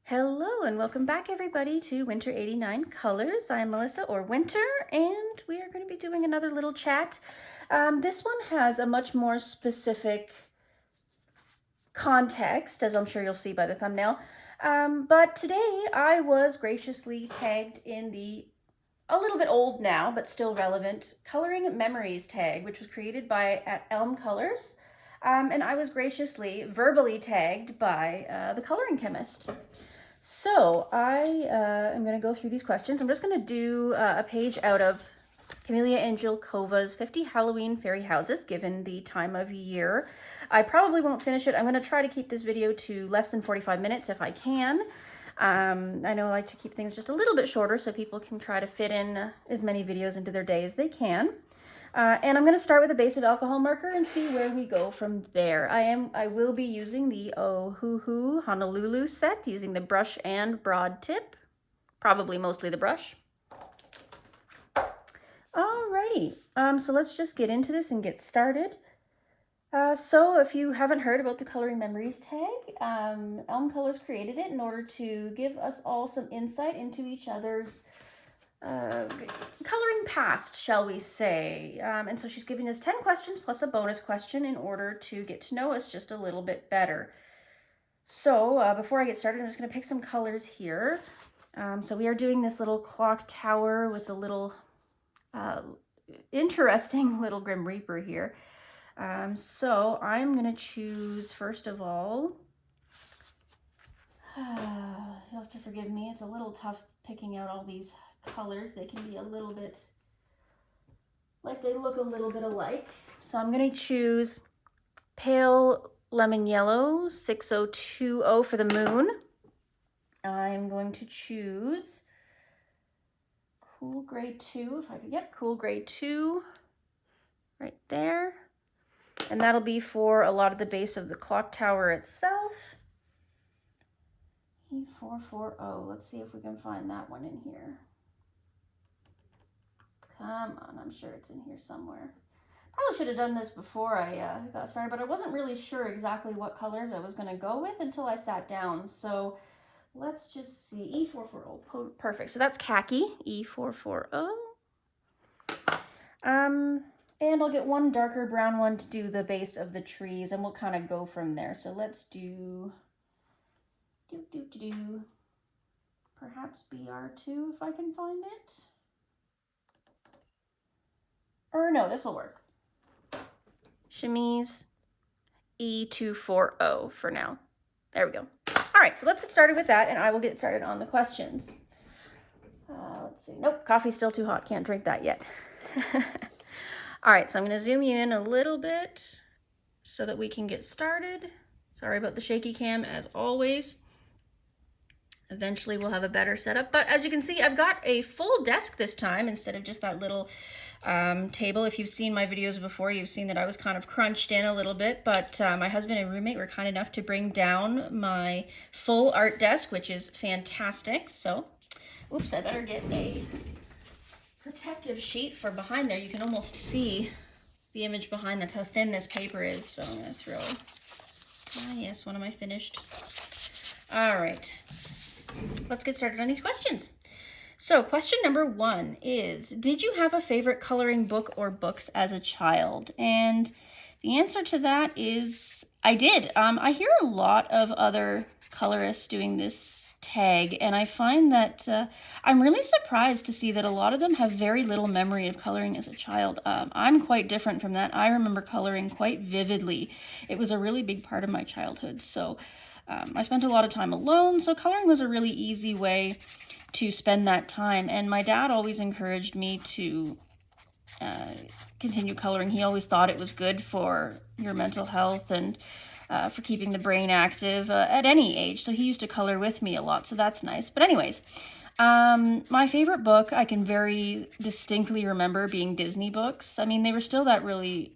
Hello and welcome back everybody to Winter 89 Colors. I'm Melissa, or Winter, and we are going to be doing another little chat. This one has a much more specific context, as I'm sure you'll see by the thumbnail. But today I was graciously tagged in the a little bit old now, but still relevant, Coloring Memories tag, which was created by at Elm Colors. And I was graciously verbally tagged by the coloring chemist. So I am going to go through these questions. I'm just going to do a page out of Kameliya Angelkova's 50 Halloween Fairy Houses, given the time of year. I probably won't finish it. I'm going to try to keep this video to less than 45 minutes if I can. I know I like to keep things just a little bit shorter so people can try to fit in as many videos into their day as they can. And I'm going to start with a base of alcohol marker and see where we go from there. I will be using the Ohuhu Honolulu set, using the brush and broad tip, probably mostly the brush. Alrighty, so let's just get into this and get started. So if you haven't heard about the Coloring Memories tag, Elm Colors created it in order to give us all some insight into each other's coloring past, shall we say. And so she's giving us 10 questions plus a bonus question in order to get to know us just a little bit better. So before I get started, I'm just going to pick some colors here. So we are doing this little clock tower with a little interesting little Grim Reaper here. So I'm going to choose, first of all, you'll have to forgive me, it's a little tough picking out all these colors. They can be a little bit, like they look a little bit alike. So I'm going to choose Pale Lemon Yellow 6020 for the moon. I'm going to choose Cool Gray 2, if I could get Cool Gray 2 right there. And that'll be for a lot of the base of the clock tower itself. E440, let's see if we can find that one in here. Come on, I'm sure it's in here somewhere. Probably should have done this before I got started, but I wasn't really sure exactly what colors I was going to go with until I sat down. So let's just see. E440, perfect. So that's khaki, E440. And I'll get one darker brown one to do the base of the trees, and we'll kind of go from there. So let's do perhaps BR2 if I can find it. Or no, this will work. Chemise E240 for now. There we go. All right, so let's get started with that, and I will get started on the questions. Let's see. Nope, coffee's still too hot. Can't drink that yet. All right, so I'm going to zoom you in a little bit so that we can get started. Sorry about the shaky cam, as always. Eventually we'll have a better setup, but as you can see, I've got a full desk this time instead of just that little table. If you've seen my videos before, you've seen that I was kind of crunched in a little bit, but my husband and roommate were kind enough to bring down my full art desk, which is fantastic. So, oops, I better get a protective sheet for behind there. You can almost see the image behind. That's how thin this paper is. So I'm going to throw, yes, one of my finished. All right. Let's get started on these questions. So question number 1 is, did you have a favorite coloring book or books as a child? And the answer to that is I did. I hear a lot of other colorists doing this tag, and I find that I'm really surprised to see that a lot of them have very little memory of coloring as a child. I'm quite different from that. I remember coloring quite vividly. It was a really big part of my childhood. So I spent a lot of time alone, so coloring was a really easy way to spend that time. And my dad always encouraged me to continue coloring. He always thought it was good for your mental health and for keeping the brain active at any age. So he used to color with me a lot, so that's nice. But anyways, my favorite book I can very distinctly remember being Disney books. I mean, they were still that really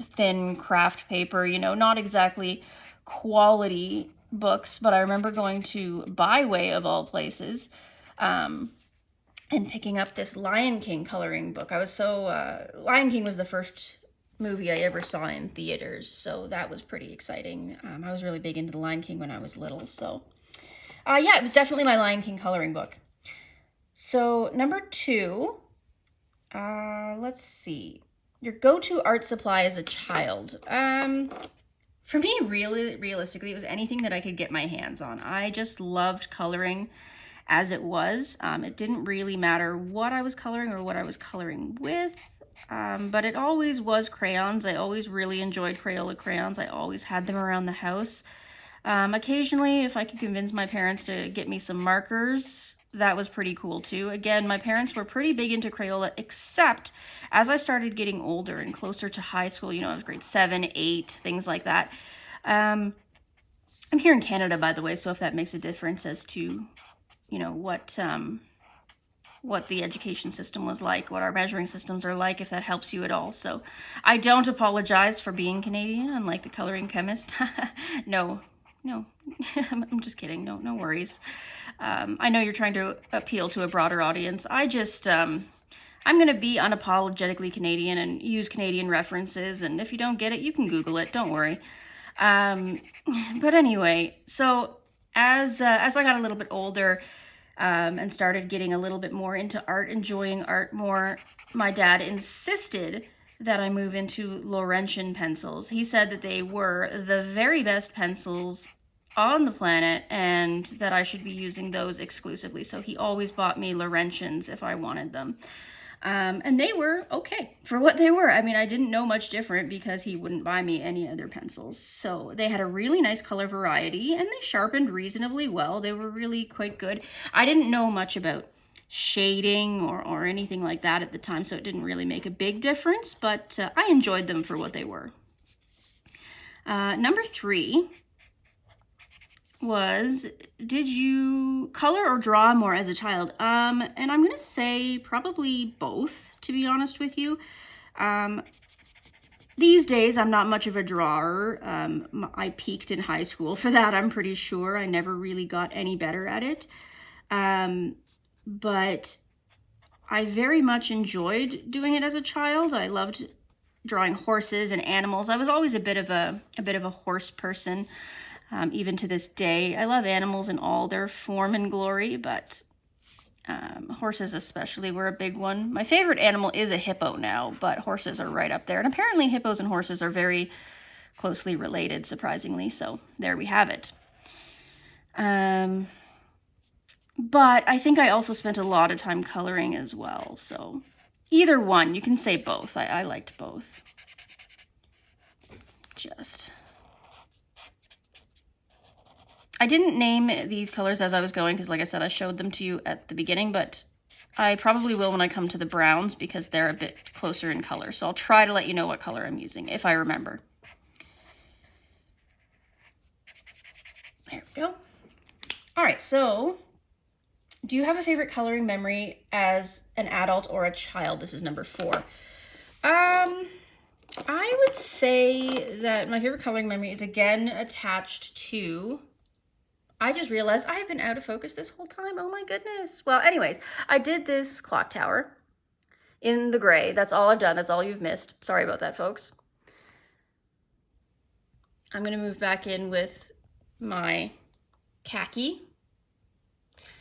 thin craft paper, you know, not exactly quality books, but I remember going to Byway of all places and picking up this Lion King coloring book. I was so Lion King was the first movie I ever saw in theaters, so that was pretty exciting. I was really big into the Lion King when I was little. So Yeah, it was definitely my Lion King coloring book. So number 2, let's see. Your go-to art supply as a child. For me, really, realistically, it was anything that I could get my hands on. I just loved coloring as it was. It didn't really matter what I was coloring or what I was coloring with, but it always was crayons. I always really enjoyed Crayola crayons. I always had them around the house. Occasionally, if I could convince my parents to get me some markers, that was pretty cool too. Again, my parents were pretty big into Crayola, except as I started getting older and closer to high school, you know, I was grade 7, 8, things like that. I'm here in Canada, by the way, so if that makes a difference as to, you know, what the education system was like, what our measuring systems are like, if that helps you at all. So I don't apologize for being Canadian, unlike the coloring chemist. No, I'm just kidding. No worries. I know you're trying to appeal to a broader audience. I'm going to be unapologetically Canadian and use Canadian references. And if you don't get it, you can Google it. Don't worry. But anyway, so as I got a little bit older, and started getting a little bit more into art, enjoying art more, my dad insisted that I move into Laurentian pencils. He said that they were the very best pencils on the planet and that I should be using those exclusively. So he always bought me Laurentians if I wanted them. And they were okay for what they were. I mean, I didn't know much different because he wouldn't buy me any other pencils. So they had a really nice color variety and they sharpened reasonably well. They were really quite good. I didn't know much about shading or anything like that at the time, so it didn't really make a big difference, but I enjoyed them for what they were. Number 3 was, did you color or draw more as a child? And I'm gonna say probably both, to be honest with you. These days, I'm not much of a drawer. I peaked in high school for that, I'm pretty sure. I never really got any better at it. But I very much enjoyed doing it as a child. I loved drawing horses and animals. I was always a bit of a horse person. Even to this day, I love animals in all their form and glory, but horses especially were a big one. My favorite animal is a hippo now, but horses are right up there. And apparently hippos and horses are very closely related, surprisingly. So there we have it. But I think I also spent a lot of time coloring as well. So either one, you can say both. I liked both. I didn't name these colors as I was going because, like I said, I showed them to you at the beginning, but I probably will when I come to the browns because they're a bit closer in color. So I'll try to let you know what color I'm using if I remember. There we go. All right, so do you have a favorite coloring memory as an adult or a child? This is number 4. I would say that my favorite coloring memory is again attached to, I just realized I have been out of focus this whole time. Oh my goodness. Well, anyways, I did this clock tower in the gray. That's all I've done. That's all you've missed. Sorry about that, folks. I'm going to move back in with my khaki.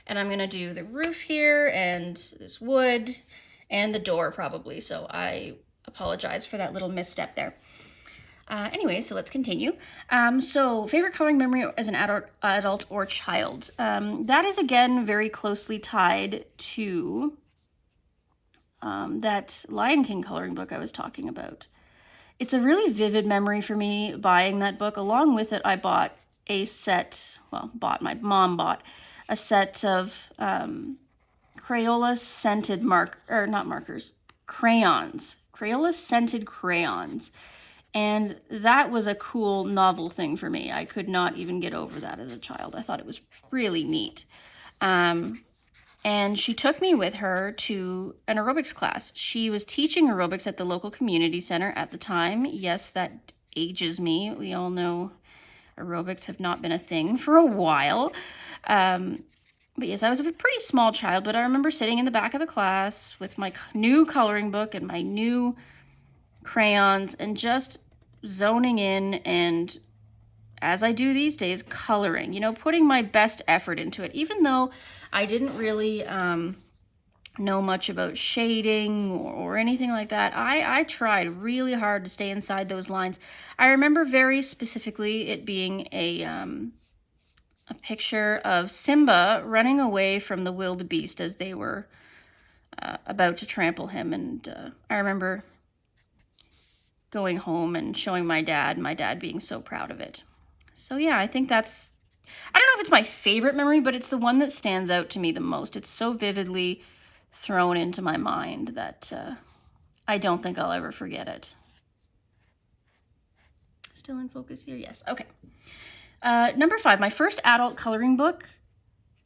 And I'm going to do the roof here and this wood and the door probably. So I apologize for that little misstep there. Anyway, so let's continue. So favorite coloring memory as an adult or child. That is, again, very closely tied to that Lion King coloring book I was talking about. It's a really vivid memory for me buying that book. Along with it, I bought a set, my mom bought a set of Crayola scented crayons. Crayola scented crayons. And that was a cool, novel thing for me. I could not even get over that as a child. I thought it was really neat. And she took me with her to an aerobics class. She was teaching aerobics at the local community center at the time. Yes, that ages me. We all know aerobics have not been a thing for a while. But yes, I was a pretty small child, but I remember sitting in the back of the class with my new coloring book and my new crayons and just zoning in and as I do these days, coloring, you know, putting my best effort into it, even though I didn't really know much about shading or anything like that. I tried really hard to stay inside those lines. I remember very specifically it being a picture of Simba running away from the wildebeest as they were about to trample him. And I remember going home and showing my dad being so proud of it. So yeah, I think that's, I don't know if it's my favorite memory, but it's the one that stands out to me the most. It's so vividly thrown into my mind that I don't think I'll ever forget it. Still in focus here? Yes. Okay. Number 5, my first adult coloring book.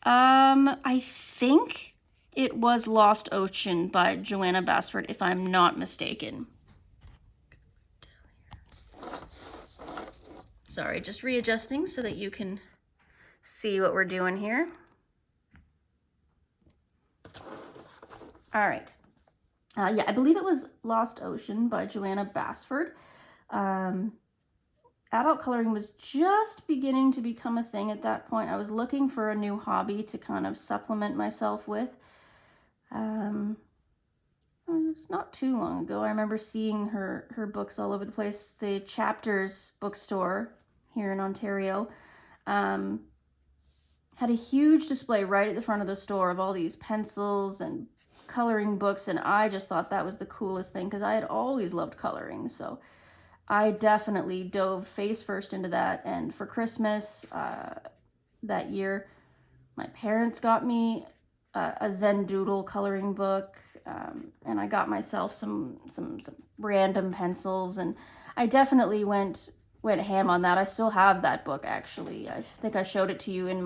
I think it was Lost Ocean by Joanna Basford, if I'm not mistaken. Sorry, just readjusting so that you can see what we're doing here. All right. Yeah, I believe it was Lost Ocean by Joanna Basford. Adult coloring was just beginning to become a thing at that point. I was looking for a new hobby to kind of supplement myself with. It's not too long ago. I remember seeing her books all over the place. The Chapters bookstore here in Ontario had a huge display right at the front of the store of all these pencils and coloring books, and I just thought that was the coolest thing because I had always loved coloring. So I definitely dove face first into that. And for Christmas that year, my parents got me a Zen Doodle coloring book, and I got myself some random pencils, and I definitely went ham on that. I still have that book, actually. I think I showed it to you in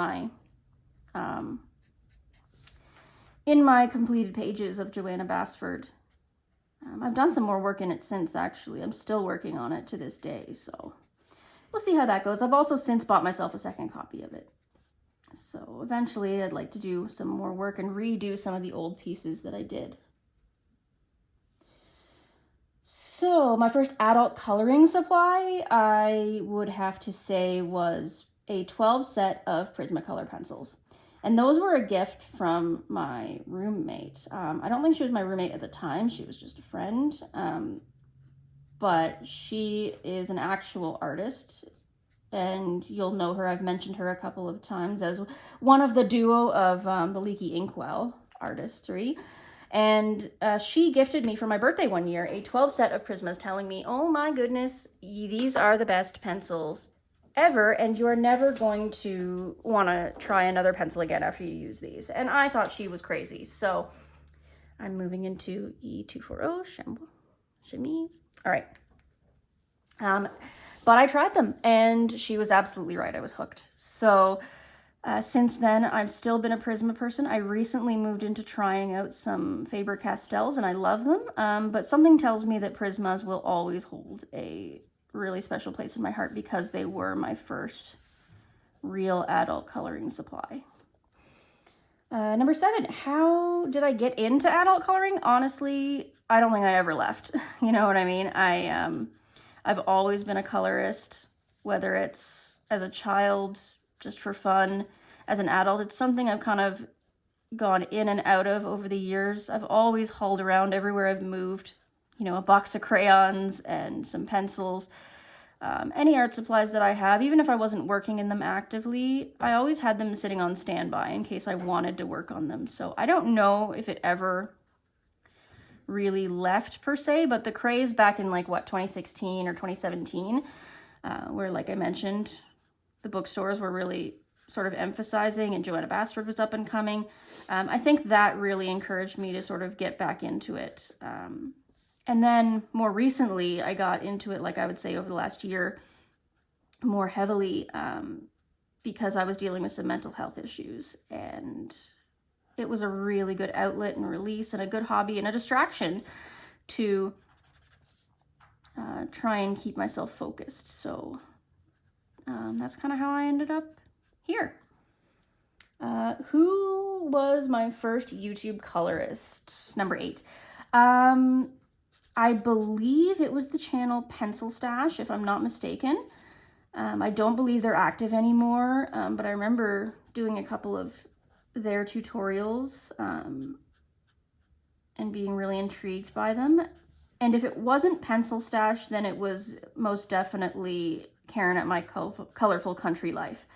my completed pages of Joanna Basford. I've done some more work in it since, actually. I'm still working on it to this day, so we'll see how that goes. I've also since bought myself a second copy of it. So eventually I'd like to do some more work and redo some of the old pieces that I did. So my first adult coloring supply, I would have to say, was a 12 set of Prismacolor pencils. And those were a gift from my roommate. I don't think she was my roommate at the time. She was just a friend. But she is an actual artist. And you'll know her. I've mentioned her a couple of times as one of the duo of the Leaky Inkwell artistry. And she gifted me for my birthday one year a 12 set of Prismas, telling me, oh my goodness, these are the best pencils ever, and you're never going to want to try another pencil again after you use these. And I thought she was crazy. So I'm moving into E240 Chemise. All right. But I tried them, and she was absolutely right. I was hooked. So since then, I've still been a Prisma person. I recently moved into trying out some Faber-Castells, and I love them. But something tells me that Prismas will always hold a really special place in my heart because they were my first real adult coloring supply. Number 7, how did I get into adult coloring? Honestly, I don't think I ever left. You know what I mean? I've always been a colorist, whether it's as a child, just for fun, as an adult. It's something I've kind of gone in and out of over the years. I've always hauled around everywhere I've moved, you know, a box of crayons and some pencils. Any art supplies that I have, even if I wasn't working in them actively, I always had them sitting on standby in case I wanted to work on them. So I don't know if it ever really left per se, but the craze back in like what, 2016 or 2017, where, like I mentioned, the bookstores were really sort of emphasizing and Joanna Basford was up and coming. I think that really encouraged me to sort of get back into it. And then more recently, I got into it, like I would say over the last year, more heavily because I was dealing with some mental health issues. And it was a really good outlet and release and a good hobby and a distraction to try and keep myself focused. So that's kind of how I ended up here. Who was my first YouTube colorist? Number 8. I believe it was the channel Pencil Stash, if I'm not mistaken. I don't believe they're active anymore, but I remember doing a couple of their tutorials and being really intrigued by them. And if it wasn't Pencil Stash, then it was most definitely Karen at My Colorful Country Life.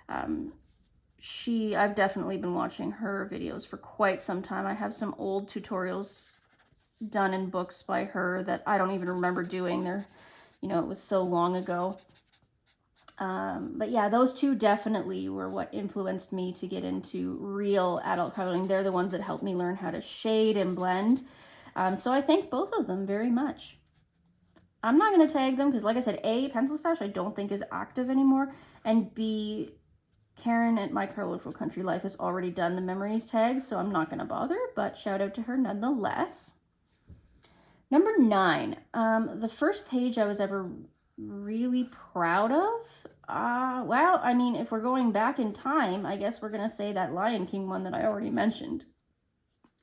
I've definitely been watching her videos for quite some time. I have some old tutorials done in books by her that I don't even remember doing. It was so long ago. But yeah, those two definitely were what influenced me to get into real adult coloring. They're the ones that helped me learn how to shade and blend. So I thank both of them very much. I'm not going to tag them because, like I said, A, Pencil Stash I don't think is active anymore, and B, Karen at My Colorful Country Life has already done the memories tags, so I'm not going to bother, but shout out to her nonetheless. Number 9, the first page I was ever really proud of. Well, I mean, if we're going back in time, I guess we're going to say that Lion King one that I already mentioned.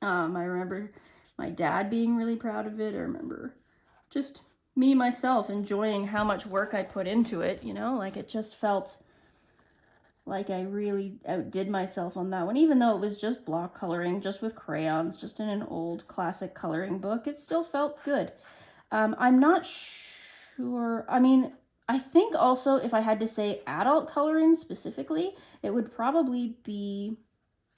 I remember my dad being really proud of it. I remember just me, myself, enjoying how much work I put into it, like it just felt like I really outdid myself on that one, even though it was just block coloring, just with crayons, just in an old classic coloring book. It still felt good. I'm not sure. I mean, I think also if I had to say adult coloring specifically, it would probably be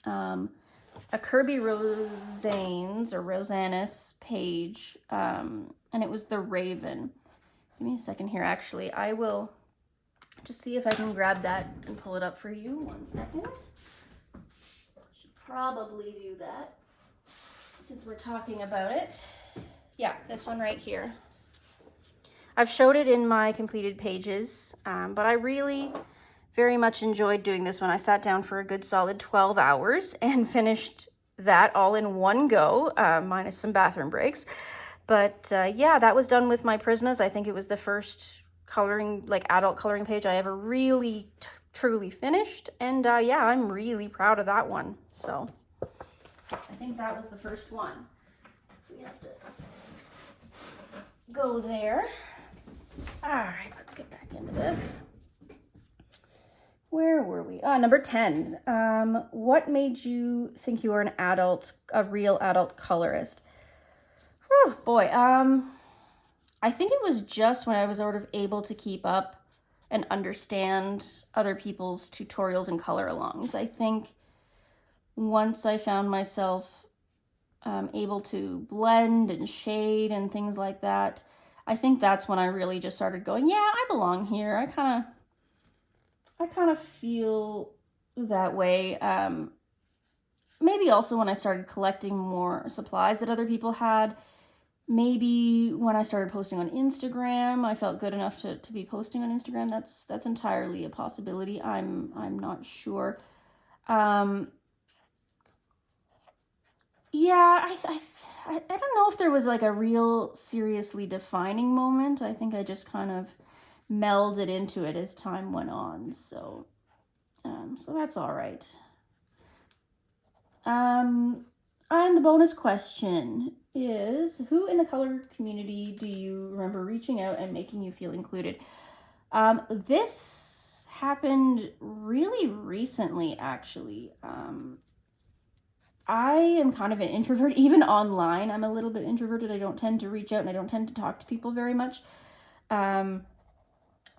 a Kirby Rosanus page, and it was The Raven. Give me a second here, actually. I will just see if I can grab that and pull it up for you. 1 second. Should probably do that since we're talking about it. Yeah, this one right here. I've showed it in my completed pages, but I really very much enjoyed doing this one. I sat down for a good solid 12 hours and finished that all in one go, minus some bathroom breaks. But yeah, that was done with my Prismas. I think it was the first coloring, like adult coloring page I ever really truly finished. And yeah, I'm really proud of that one. So I think that was the first one. We have to go there. All right, let's get back into this. Where were we? Number 10. What made you think you were a real adult colorist? Whew, boy, I think it was just when I was sort of able to keep up and understand other people's tutorials and color alongs. I think once I found myself able to blend and shade and things like that, I think that's when I really just started going, yeah, I belong here. I kind of feel that way. Maybe also when I started collecting more supplies that other people had. Maybe when I started posting on Instagram, I felt good enough to be posting on Instagram. That's entirely a possibility. I'm not sure. Yeah, I don't know if there was like a real seriously defining moment. I think I just kind of melded into it as time went on. So that's all right. And the bonus question is, who in the color community do you remember reaching out and making you feel included? This happened really recently, actually. I am kind of an introvert, even online. I'm a little bit introverted. I don't tend to reach out and I don't tend to talk to people very much. I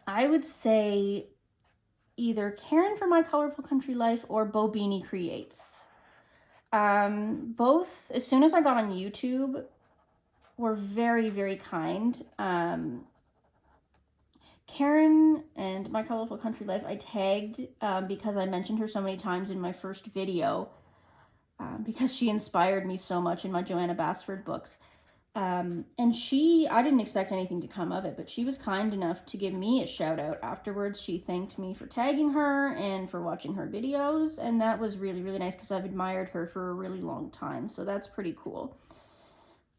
would say either Karen from My Colorful Country Life or Bobini Creates. Both, as soon as I got on YouTube, were very, very kind. Karen and My Colorful Country Life, I tagged because I mentioned her so many times in my first video. Because she inspired me so much in my Joanna Basford books. And I didn't expect anything to come of it, but she was kind enough to give me a shout out afterwards. She thanked me for tagging her and for watching her videos, and that was really, really nice because I've admired her for a really long time, so that's pretty cool.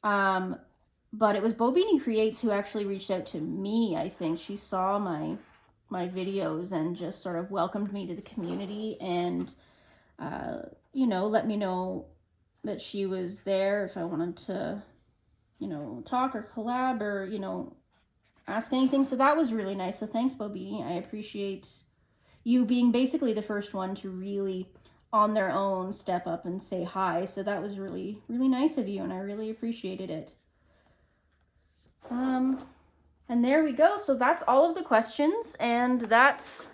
But it was Bobini Creates who actually reached out to me, I think. She saw my videos and just sort of welcomed me to the community and let me know that she was there if I wanted to, talk or collab or, ask anything. So that was really nice. So thanks, Bobini. I appreciate you being basically the first one to really on their own step up and say hi. So that was really, really nice of you, and I really appreciated it. And there we go. So that's all of the questions, and that's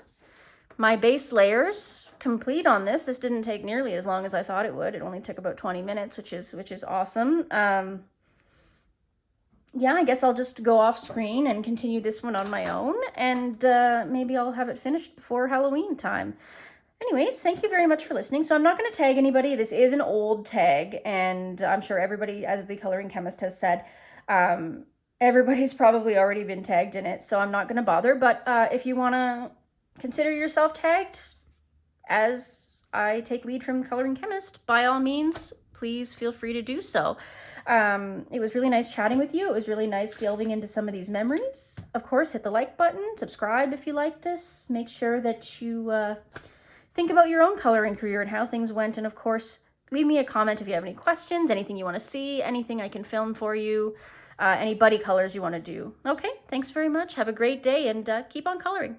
my base layers complete on this. This didn't take nearly as long as I thought it would. It only took about 20 minutes, which is awesome. Yeah, I guess I'll just go off screen and continue this one on my own, and maybe I'll have it finished before Halloween time. Anyways, thank you very much for listening. So I'm not going to tag anybody. This is an old tag, and I'm sure everybody, as the coloring chemist has said, everybody's probably already been tagged in it, so I'm not going to bother. But if you want to consider yourself tagged as I take lead from Coloring Chemist, by all means, please feel free to do so. It was really nice chatting with you. It was really nice delving into some of these memories. Of course, hit the like button, subscribe if you like this. Make sure that you think about your own coloring career and how things went. And of course, leave me a comment if you have any questions, anything you want to see, anything I can film for you, any buddy colors you want to do. Okay, thanks very much. Have a great day, and keep on coloring.